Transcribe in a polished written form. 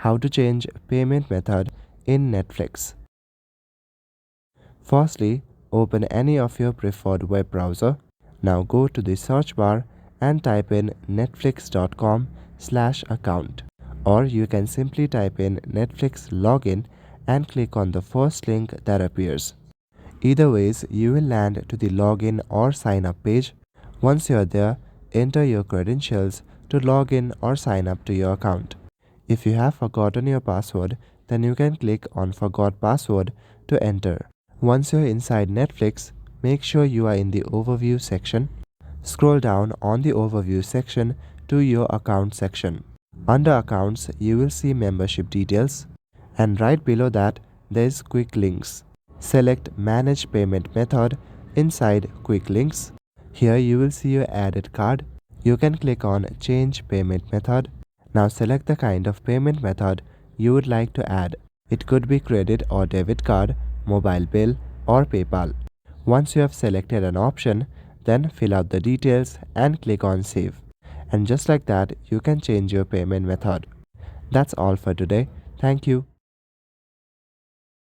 How to change payment method in Netflix. Firstly, open any of your preferred web browser. Now go to the search bar and type in netflix.com/account, or you can simply type in Netflix login and click on the first link that appears. Either ways, you will land to the login or sign up page. Once you're there, enter your credentials to log in or sign up to your account. If you have forgotten your password, then you can click on Forgot Password to enter. Once you're inside Netflix, make sure you are in the Overview section. Scroll down on the Overview section to your Account section. Under Accounts, you will see Membership Details, and right below that, there is Quick Links. Select Manage Payment Method inside Quick Links. Here you will see your added card. You can click on Change Payment Method. Now select the kind of payment method you would like to add. It could be credit or debit card, mobile bill, or PayPal. Once you have selected an option, then fill out the details and click on Save. And just like that, you can change your payment method. That's all for today. Thank you.